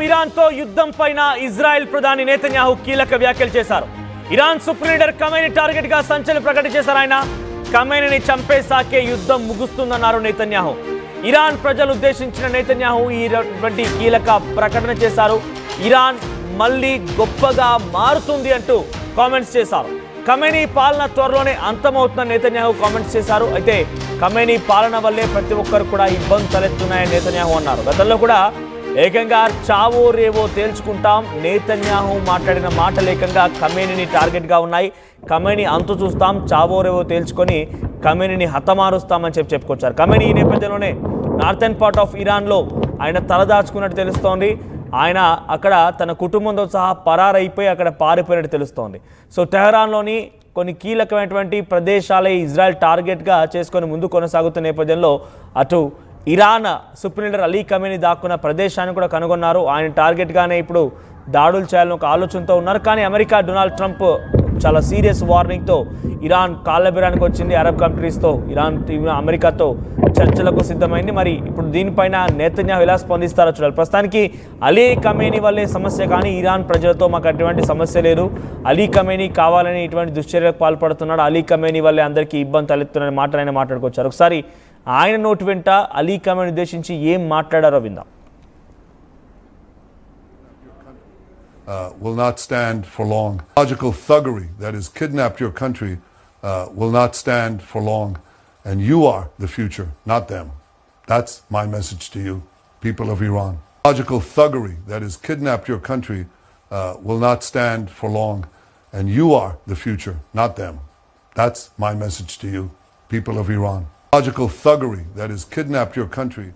ఇరాన్తో యుద్ధం పైన ఇజ్రాయెల్ ప్రధాని నెతన్యాహు కీలక వ్యాఖ్యలు చేశారు. Iran supreme leader Khamenei target గా సంచలన ప్రకటన చేశారు. ఆయన ఖమేనీని చంపేసాకే యుద్ధం ముగుస్తుందన్నారు నెతన్యాహు. ఇరాన్ ప్రజలు ఉద్దేశించిన నెతన్యాహు ఇటువంటి కీలక ప్రకటన చేశారు. ఇరాన్ మళ్ళీ గొప్పగా మారుతుంది అంటూ కామెంట్స్ చేశారు. ఖమేనీ పాలన త్వరలోనే అంతమవుతుందని నెతన్యాహు కామెంట్స్ చేశారు. అయితే ఖమేనీ పాలన వల్లే ప్రతి ఒక్కరు కూడా ఇబ్బంది తలెత్తున్నాయని నెతన్యాహు అన్నారు. గతంలో కూడా ఏకంగా చావో రేవో తేల్చుకుంటాం నెతన్యాహు మాట్లాడిన మాటలు ఏకంగా ఖమేనీని టార్గెట్గా ఉన్నాయి. ఖమేనీ అంతు చూస్తాం, చావో రేవో తేల్చుకొని ఖమేనీని హతమారుస్తామని చెప్పుకొచ్చారు. ఖమేనీ ఈ నేపథ్యంలోనే నార్థన్ పార్ట్ ఆఫ్ ఇరాన్లో ఆయన తలదాచుకున్నట్టు తెలుస్తోంది. ఆయన అక్కడ తన కుటుంబంతో సహా పరారైపోయి అక్కడ పారిపోయినట్టు తెలుస్తోంది. సో టెహరాన్లోని కొన్ని కీలకమైనటువంటి ప్రదేశాలే ఇజ్రాయెల్ టార్గెట్గా చేసుకొని ముందు కొనసాగుతున్న నేపథ్యంలో అటు Iran supreme leader Ali Khamenei దాక్కున్న ప్రదేశాన్ని కూడా కనుగొన్నారు. ఆయన టార్గెట్గానే ఇప్పుడు దాడులు చేయాలని ఒక ఆలోచనతో ఉన్నారు. కానీ అమెరికా డొనాల్డ్ ట్రంప్ చాలా సీరియస్ వార్నింగ్తో ఇరాన్ కాళ్ళబెరానికి వచ్చింది. అరబ్ కంట్రీస్తో ఇరాన్ అమెరికాతో చర్చలకు సిద్ధమైంది. మరి ఇప్పుడు దీనిపైన నెతన్యాహు ఎలా స్పందిస్తారో చూడాలి. ప్రస్తుతానికి అలీ ఖమేనీ వల్లే సమస్య, కానీ ఇరాన్ ప్రజలతో మాకు అటువంటి సమస్య లేదు. అలీ ఖమేనీ కావాలని ఇటువంటి దుశ్చర్యలకు పాల్పడుతున్నాడు. అలీ ఖమేనీ వల్లే అందరికీ ఇబ్బంది తలెత్తున్న మాటలు ఆయన మాట్లాడుకొచ్చారు. ఒకసారి ఆయన నోటి వెంట అలీ ఖమేనీ ఉద్దేశించి ఏం మాట్లాడారో విందాం. Will not stand for long. Logical thuggery that has kidnapped your country will not stand for long. And you are the future, not them. That's my message to you, people of Iran. Logical thuggery that has kidnapped your country will not stand for long. And you are the future, not them. That's my message to you, people of Iran. Logical thuggery that has kidnapped your country.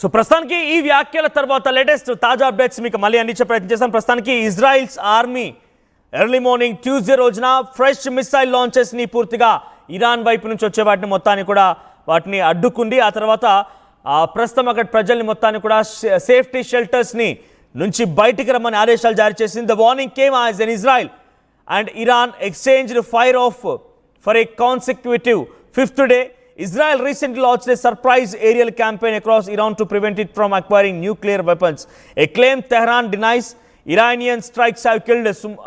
So ప్రస్తుతానికి ఈ వ్యాఖ్యల తర్వాత latest తాజా updates మీకు మళ్ళీ అందించే ప్రయత్నం చేస్తాం. ప్రస్తుతానికి Israel's army early morning Tuesday రోజున ఫ్రెష్ మిసైల్ లాంచెస్ని పూర్తిగా ఇరాన్ వైపు నుంచి వచ్చే వాటిని మొత్తాన్ని కూడా వాటిని అడ్డుకుంది. ఆ తర్వాత ప్రస్తుతం అక్కడ ప్రజల్ని మొత్తాన్ని కూడా సేఫ్టీ షెల్టర్స్ని నుంచి బయటికి రమ్మని ఆదేశాలు జారీ చేసింది. The warning came as N Israel and Iran exchanged fire of for a consecutive fifth day. Israel recently launched a surprise aerial campaign across Iran to prevent it from acquiring nuclear weapons. A claim Tehran denies. Iranian strikes have killed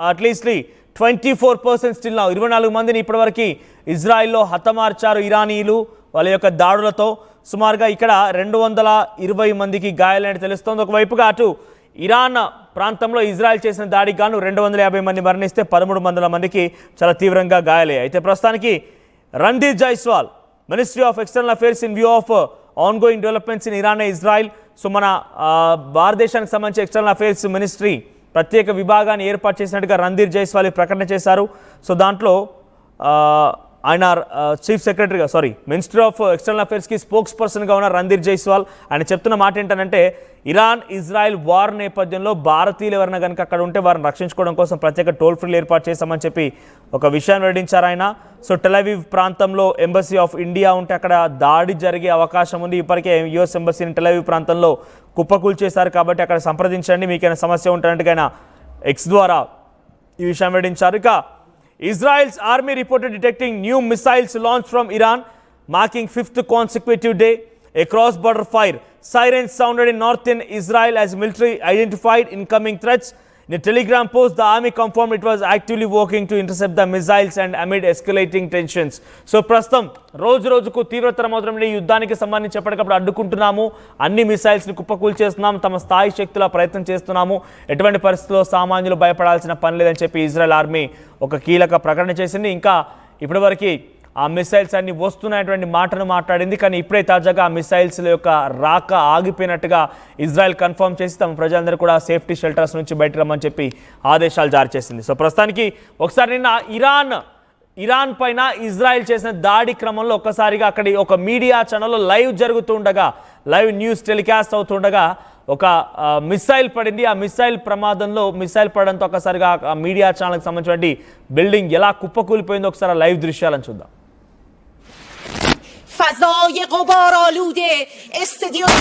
at least 24 persons still now. 24 మందిని ఇప్పటివరకు ఇజ్రాయెల్లో హతమార్చారు ఇరానీయులు వాళ్ళ యొక్క దాడులతో. సుమారుగా ఇక్కడ 220 మందికి గాయాలని తెలుస్తోంది. ఒకవైపుగా అటు ఇరాన్ ప్రాంతంలో ఇజ్రాయెల్ చేసిన దాడికి గాను 250 మంది మరణిస్తే 1300 మందికి చాలా తీవ్రంగా గాయాలయ్యాయి. అయితే ప్రస్తుతానికి Randhir Jaiswal ministry of external affairs in view of ongoing developments in Iran and Israel. So మన భారతదేశానికి సంబంధించి ఎక్స్టర్నల్ అఫేర్స్ మినిస్ట్రీ ప్రత్యేక విభాగాన్ని ఏర్పాటు చేసినట్టుగా రణ్ధీర్ జైస్వాల్ ప్రకటన చేశారు. సో దాంట్లో ఆయన చీఫ్ సెక్రటరీగా మినిస్ట్రీ ఆఫ్ ఎక్స్టర్నల్ అఫేర్స్కి స్పోక్స్ పర్సన్గా ఉన్న రణ్ధీర్ జైస్వాల్ ఆయన చెప్తున్న మాట ఏంటంటే ఇరాన్ ఇజ్రాయెల్ వార్ నేపథ్యంలో భారతీయులు ఎవరైనా కనుక అక్కడ ఉంటే వారిని రక్షించుకోవడం కోసం ప్రత్యేక టోల్ ఫ్రీలు ఏర్పాటు చేశామని చెప్పి ఒక విషయాన్ని వెల్లడించారు ఆయన. సో టెల్ అవీవ్ ప్రాంతంలో ఎంబసీ ఆఫ్ ఇండియా ఉంటే అక్కడ దాడి జరిగే అవకాశం ఉంది. ఇప్పటికే యుఎస్ ఎంబసీని టెల్ అవీవ్ ప్రాంతంలో కుప్పకూల్చేశారు కాబట్టి అక్కడ సంప్రదించండి మీకైనా సమస్య ఉంటున్నట్టుగా ఆయన ఎక్స్ ద్వారా ఈ విషయం వెల్లడించారు. ఇక Israel's army reported detecting new missiles launched from Iran, marking 5th consecutive day. A cross-border fire. Sirens sounded in northern Israel as military identified incoming threats. In a telegram post, the army confirmed it was actively working to intercept the missiles and amid escalating tensions. So, ప్రస్తుతం రోజుకు తీవ్రతరమవుతున్న యుద్ధానికి సంబంధించి ఎప్పటికప్పుడు అడ్డుకుంటున్నాము, అన్ని మిసైల్స్ని కుప్పకూల్చేస్తున్నాము, తమ స్థాయి శక్తుల ప్రయత్నం చేస్తున్నాము, ఎటువంటి పరిస్థితుల్లో సామాన్యులు భయపడాల్సిన పని లేదని చెప్పి ఇజ్రాయెల్ ఆర్మీ ఒక కీలక ప్రకటన చేసింది. ఇంకా ఇప్పటివరకు ఆ మిసైల్స్ అన్ని వస్తున్నటువంటి మాటను మాట్లాడింది. కానీ ఇప్పుడే తాజాగా ఆ మిసైల్స్ యొక్క రాక ఆగిపోయినట్టుగా ఇజ్రాయెల్ కన్ఫర్మ్ చేసి తమ ప్రజలందరూ కూడా సేఫ్టీ షెల్టర్స్ నుంచి బయట రమ్మని చెప్పి ఆదేశాలు జారీ చేసింది. సో ప్రస్తుతానికి ఒకసారి నిన్న ఇరాన్ పైన ఇజ్రాయెల్ చేసిన దాడి క్రమంలో ఒక్కసారిగా అక్కడి ఒక మీడియా ఛానల్లో లైవ్ జరుగుతుండగా, లైవ్ న్యూస్ టెలికాస్ట్ అవుతుండగా ఒక మిసైల్ పడింది. ఆ మిసైల్ ప్రమాదంలో మిసైల్ పడడంతో ఒక్కసారిగా ఆ మీడియా ఛానల్కి సంబంధించినటువంటి బిల్డింగ్ ఎలా కుప్పకూలిపోయిందో ఒకసారి లైవ్ దృశ్యాలను చూద్దాం. فضای غبار آلوده استادیوم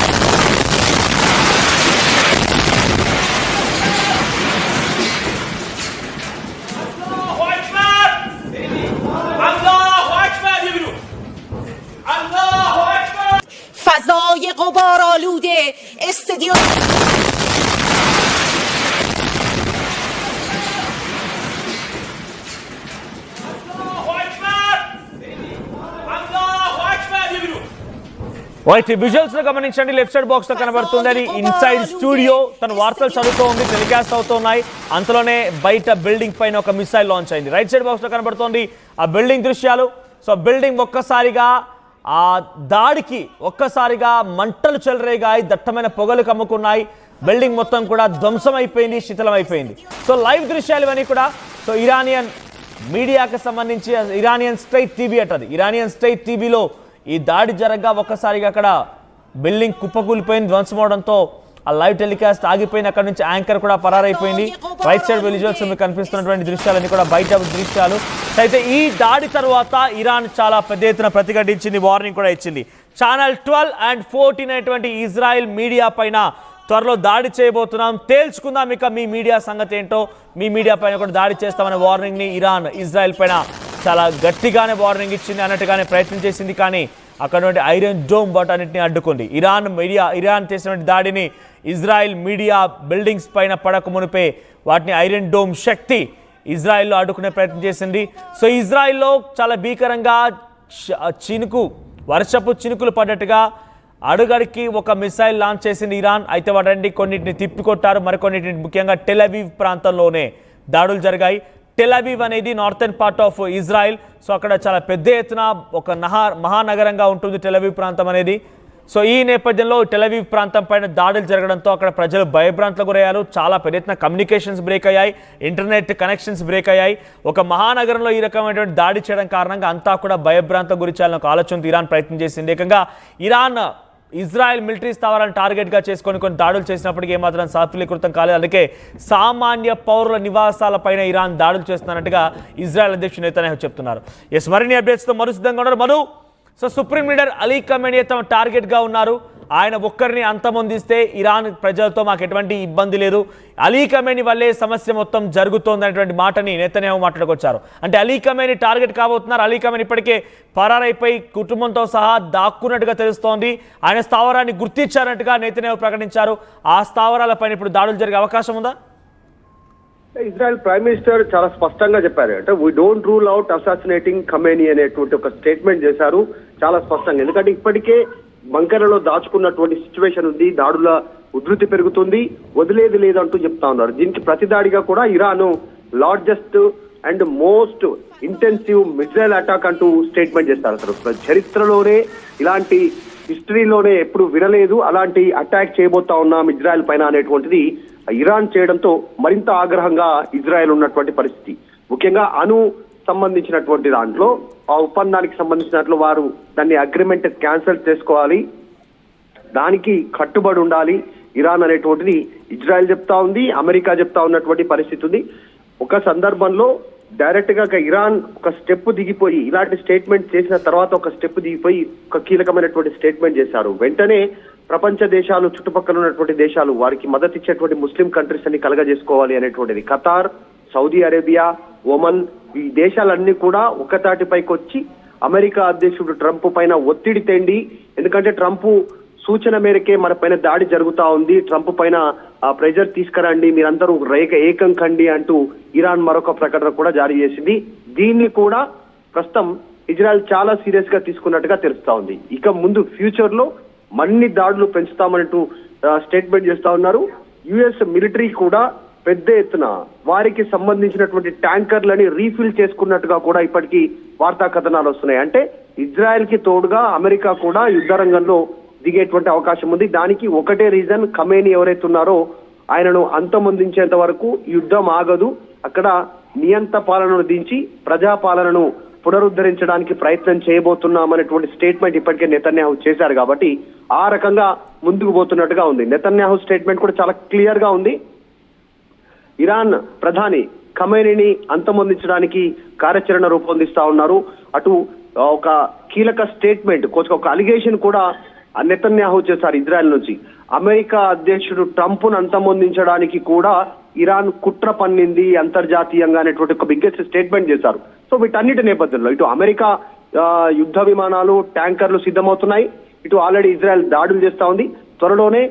فضای غبار آلوده استادیوم రైట్, విజువల్స్ లో గమనించండి. లెఫ్ట్ సైడ్ బాక్స్ లో కనబడుతుంది అది ఇన్సైడ్ స్టూడియో. తన వార్తలు చదువుతూ ఉంది, టెలికాస్ట్ అవుతున్నాయి. అంతలోనే బయట బిల్డింగ్ పైన ఒక మిసైల్ లాంచ్ అయింది. రైట్ సైడ్ బాక్స్ లో కనబడుతోంది ఆ బిల్డింగ్ దృశ్యాలు. సో బిల్డింగ్ ఒక్కసారిగా ఆ దాడికి ఒక్కసారిగా మంటలు చెలరేగాయి, దట్టమైన పొగలు కమ్ముకున్నాయి. బిల్డింగ్ మొత్తం కూడా ధ్వంసం అయిపోయింది, శిథిలం అయిపోయింది. సో లైవ్ దృశ్యాలు ఇవన్నీ కూడా. సో ఇరానియన్ మీడియాకి సంబంధించి ఇరానియన్ స్టేట్ టీవీ అటది. ఇరానియన్ స్టేట్ టీవీలో ఈ దాడి జరగగా ఒక్కసారిగా అక్కడ బిల్డింగ్ కుప్పకూలిపోయింది, ధ్వంసమవడంతో ఆ లైవ్ టెలికాస్ట్ ఆగిపోయింది. అక్కడ నుంచి యాంకర్ కూడా పరారైపోయింది. రైట్ సైడ్ విజువల్స్ మీకు కనిపిస్తున్నటువంటి దృశ్యాలన్నీ కూడా బయట దృశ్యాలు. అయితే ఈ దాడి తర్వాత ఇరాన్ చాలా పెద్ద ఎత్తున ప్రతిఘటించింది, వార్నింగ్ కూడా ఇచ్చింది. ఛానల్ 12 అండ్ 14 అనేటువంటి ఇజ్రాయెల్ మీడియా పైన త్వరలో దాడి చేయబోతున్నాం, తేల్చుకుందాం ఇక మీ మీడియా సంగతి ఏంటో, మీ మీడియా పైన కూడా దాడి చేస్తామనే వార్నింగ్ని ఇరాన్ ఇజ్రాయెల్ పైన చాలా గట్టిగానే వార్నింగ్ ఇచ్చింది, అన్నట్టుగానే ప్రయత్నం చేసింది. కానీ అక్కడ నుండి ఐరన్ డోమ్ వాటన్నిటిని అడ్డుకుంది. ఇరాన్ చేసినటువంటి దాడిని ఇజ్రాయెల్ మీడియా బిల్డింగ్స్ పైన పడక మునిపే వాటిని ఐరన్ డోమ్ శక్తి ఇజ్రాయెల్లో అడ్డుకునే ప్రయత్నం చేసింది. సో ఇజ్రాయెల్లో చాలా భీకరంగా వర్షపు చినుకులు పడ్డట్టుగా అడుగడికి ఒక మిసైల్ లాంచ్ చేసింది ఇరాన్. అయితే వాటి కొన్నిటిని తిప్పికొట్టారు, మరికొన్నిటిని ముఖ్యంగా టెల్ అవీవ్ ప్రాంతంలోనే దాడులు జరిగాయి. టెల్ అవీవ్ అనేది northern part of Israel. So అక్కడ చాలా పెద్ద ఎత్తున ఒక మహానగరంగా ఉంటుంది టెల్ అవీవ్ ప్రాంతం అనేది. సో ఈ నేపథ్యంలో టెల్ అవీవ్ ప్రాంతం పైన దాడులు జరగడంతో అక్కడ ప్రజలు భయభ్రాంతులకు గురయ్యారు. చాలా పెద్ద ఎత్తున కమ్యూనికేషన్స్ బ్రేక్ అయ్యాయి, ఇంటర్నెట్ కనెక్షన్స్ బ్రేక్ అయ్యాయి. ఒక మహానగరంలో ఈ రకమైనటువంటి దాడి చేయడం కారణంగా అంతా కూడా భయభ్రాంతకు గురి చేయాలని ఒక ఆలోచనతో ఇరాన్ ప్రయత్నం చేసింది. ఏకంగా ఇరాన్ ఇజ్రాయెల్ మిలిటరీ స్థావరాలను టార్గెట్గా చేసుకొని కొన్ని దాడులు చేసినప్పటికీ ఏమాత్రం సఫలీకృతం కాలేదు. అందుకే సామాన్య పౌరుల నివాసాలపైన ఇరాన్ దాడులు చేస్తున్నట్టుగా ఇజ్రాయెల్ అధ్యక్షుడు నెతన్యాహు చెప్తున్నారు. మరిన్ని అప్డేట్స్తో మరో సిద్ధంగా ఉన్నారు మను. So supreme leader Ali Khamenei తమ టార్గెట్గా ఉన్నారు. ఆయన ఒక్కరిని అంతమొందిస్తే ఇరాన్ ప్రజలతో మాకు ఎటువంటి ఇబ్బంది లేదు, అలీ ఖమేనీ వల్లే సమస్య మొత్తం జరుగుతోంది అనేటువంటి మాటని నెతన్యాహు మాట్లాడుకొచ్చారు. అంటే అలీ ఖమేనీ టార్గెట్ కాబోతున్నారు. అలీ ఖమేనీ ఇప్పటికే పరారైపోయి కుటుంబంతో సహా దాక్కున్నట్టుగా తెలుస్తోంది. ఆయన స్థావరాన్ని గుర్తించారన్నట్టుగా నెతన్యాహు ప్రకటించారు. ఆ స్థావరాలపైన ఇప్పుడు దాడులు జరిగే అవకాశం ఉందా? ఇజ్రాయెల్ ప్రైమ్ మినిస్టర్ చాలా స్పష్టంగా చెప్పారు. అంటే we don't rule out assassinating Khamenei అనేటువంటి ఒక స్టేట్మెంట్ చేశారు చాలా స్పష్టంగా. ఎందుకంటే ఇప్పటికే బంకర్లలో దాచుకున్నటువంటి సిచ్యువేషన్ ఉంది, దాడుల ఉధృతి పెరుగుతుంది, వదిలేది లేదంటూ చెప్తా ఉన్నారు. దీనికి ప్రతిదాడిగా కూడా Iran largest and most intensive missile attack అంటూ స్టేట్మెంట్ చేస్తారు. అసలు చరిత్రలోనే ఇలాంటి హిస్టరీలోనే ఎప్పుడు వినలేదు, అలాంటి అటాక్ చేయబోతా ఉన్నాం ఇజ్రాయెల్ పైన అనేటువంటిది ఇరాన్ చేయడంతో మరింత ఆగ్రహంగా ఇజ్రాయెల్ ఉన్నటువంటి పరిస్థితి. ముఖ్యంగా సంబంధించినటువంటి దాంట్లో ఆ ఒప్పందానికి సంబంధించినట్లు వారు దాన్ని అగ్రిమెంట్ క్యాన్సిల్ చేసుకోవాలి, దానికి కట్టుబడి ఉండాలి ఇరాన్ అనేటువంటిది ఇజ్రాయెల్ చెప్తా ఉంది, అమెరికా చెప్తా ఉన్నటువంటి పరిస్థితి ఉంది. ఒక సందర్భంలో డైరెక్ట్ గా ఇరాన్ ఒక స్టెప్ దిగిపోయి ఇలాంటి స్టేట్మెంట్ చేసిన తర్వాత ఒక స్టెప్ దిగిపోయి ఒక కీలకమైనటువంటి స్టేట్మెంట్ చేశారు. వెంటనే ప్రపంచ దేశాలు, చుట్టుపక్కల ఉన్నటువంటి దేశాలు వారికి మద్దతు ఇచ్చేటువంటి ముస్లిం కంట్రీస్ అన్ని కలగజేసుకోవాలి అనేటువంటిది. ఖతార్, సౌదీ అరేబియా, ఒమన్ ఈ దేశాలన్నీ కూడా ఒక్కతాటిపైకి వచ్చి అమెరికా అధ్యక్షుడు ట్రంప్ పైన ఒత్తిడి తెండి, ఎందుకంటే ట్రంప్ సూచన మేరకే మన పైన దాడి జరుగుతా ఉంది, ట్రంప్ పైన ప్రెజర్ తీసుకురండి, మీరందరూ ఏకం కండి అంటూ ఇరాన్ మరొక ప్రకటన కూడా జారీ చేసింది. దీన్ని కూడా ప్రస్తుతం ఇజ్రాయెల్ చాలా సీరియస్ గా తీసుకున్నట్టుగా తెలుస్తా ఉంది. ఇక ముందు ఫ్యూచర్ లో మరిన్ని దాడులు పెంచుతామంటూ స్టేట్మెంట్ చేస్తా ఉన్నారు. యుఎస్ మిలిటరీ కూడా పెద్ద ఎత్తున వారికి సంబంధించినటువంటి ట్యాంకర్లని రీఫిల్ చేసుకున్నట్టుగా కూడా ఇప్పటికీ వార్తా కథనాలు వస్తున్నాయి. అంటే ఇజ్రాయెల్ కి తోడుగా అమెరికా కూడా యుద్ధ రంగంలో దిగేటువంటి అవకాశం ఉంది. దానికి ఒకటే రీజన్, ఖమేనీ ఎవరైతే ఉన్నారో ఆయనను అంతమొందించేంత వరకు యుద్ధం ఆగదు, అక్కడ నియంత పాలనను దించి ప్రజాపాలనను పునరుద్ధరించడానికి ప్రయత్నం చేయబోతున్నామనేటువంటి స్టేట్మెంట్ ఇప్పటికే నెతన్యాహు చేశారు. కాబట్టి ఆ రకంగా ముందుకు పోతున్నట్టుగా ఉంది. నెతన్యాహు స్టేట్మెంట్ కూడా చాలా క్లియర్ గా ఉంది. ఇరాన్ ప్రధాని ఖమేనీని అంతమొందించడానికి కార్యాచరణ రూపొందిస్తా ఉన్నారు. అటు ఒక కీలక స్టేట్మెంట్, ఒక అలిగేషన్ కూడా నెతన్యాహు చేశారు ఇజ్రాయెల్ నుంచి. అమెరికా అధ్యక్షుడు ట్రంప్ ను అంతమొందించడానికి కూడా ఇరాన్ కుట్ర పన్నింది అంతర్జాతీయంగా అనేటువంటి ఒక బిగ్గెస్ట్ స్టేట్మెంట్ చేశారు. సో వీటన్నిటి నేపథ్యంలో ఇటు అమెరికా యుద్ధ విమానాలు, ట్యాంకర్లు సిద్ధమవుతున్నాయి, ఇటు ఆల్రెడీ ఇజ్రాయెల్ దాడులు చేస్తా ఉంది. త్వరలోనే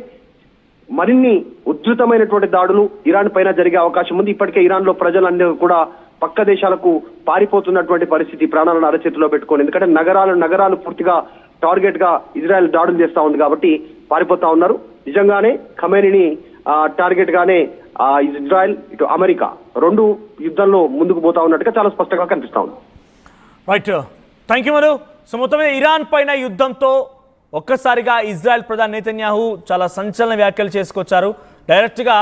మరిన్ని ఉధృతమైనటువంటి దాడులు ఇరాన్ పైన జరిగే అవకాశం ఉంది. ఇప్పటికే ఇరాన్ లో ప్రజలందరూ కూడా పక్క దేశాలకు పారిపోతున్నటువంటి పరిస్థితి, ప్రాణాలను అరచేతిలో పెట్టుకొని. ఎందుకంటే నగరాలు పూర్తిగా టార్గెట్ గా ఇజ్రాయెల్ దాడులు చేస్తా ఉంది కాబట్టి పారిపోతా ఉన్నారు. నిజంగానే ఖమేనీని టార్గెట్ గానే ఇజ్రాయెల్ ఇటు అమెరికా రెండు యుద్ధంలో ముందుకు పోతా ఉన్నట్టుగా చాలా స్పష్టంగా కనిపిస్తా ఉంది. Right, thank you Madhu. So మొత్తం మీద ఇరాన్ పైన యుద్ధంతో ఒక్కసారిగా ఇజ్రాయెల్ ప్రధాని నెతన్యాహు చాలా సంచలన వ్యాఖ్యలు చేసుకొచ్చారు. డైరెక్ట్గా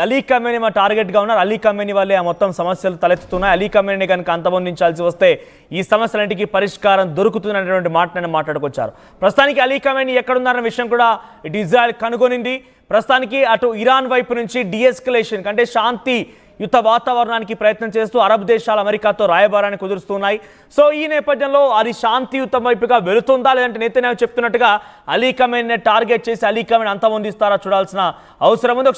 అలీ ఖమేనీ మా టార్గెట్గా ఉన్నారు. అలీ ఖమేనీ వల్లే ఆ మొత్తం సమస్యలు తలెత్తుతున్నాయి. అలీ ఖమేనీ కనుక అంతమొందించాల్సి వస్తే ఈ సమస్యలన్నింటికీ పరిష్కారం దొరుకుతుందనేటువంటి మాటను మాట్లాడుకొచ్చారు. ప్రస్తుతానికి అలీ ఖమేనీ ఎక్కడున్నారన్న విషయం కూడా ఇటు ఇజ్రాయెల్ కనుగొనింది. ప్రస్తుతానికి అటు ఇరాన్ వైపు నుంచి డిఎస్కలేషన్ అంటే శాంతి యుద్ధ వాతావరణానికి ప్రయత్నం చేస్తూ అరబ్ దేశాలు అమెరికాతో రాయబారాన్ని కుదురుస్తున్నాయి. సో ఈ నేపథ్యంలో అది శాంతియుతం వైపుగా వెళుతుందా లేదంటే నెతన్యాహు చెప్తున్నట్టుగా అలీ ఖమేనీ టార్గెట్ చేసి అలీ ఖమేనీ అంతమొందిస్తారా చూడాల్సిన అవసరం ఉంది. ఒకసారి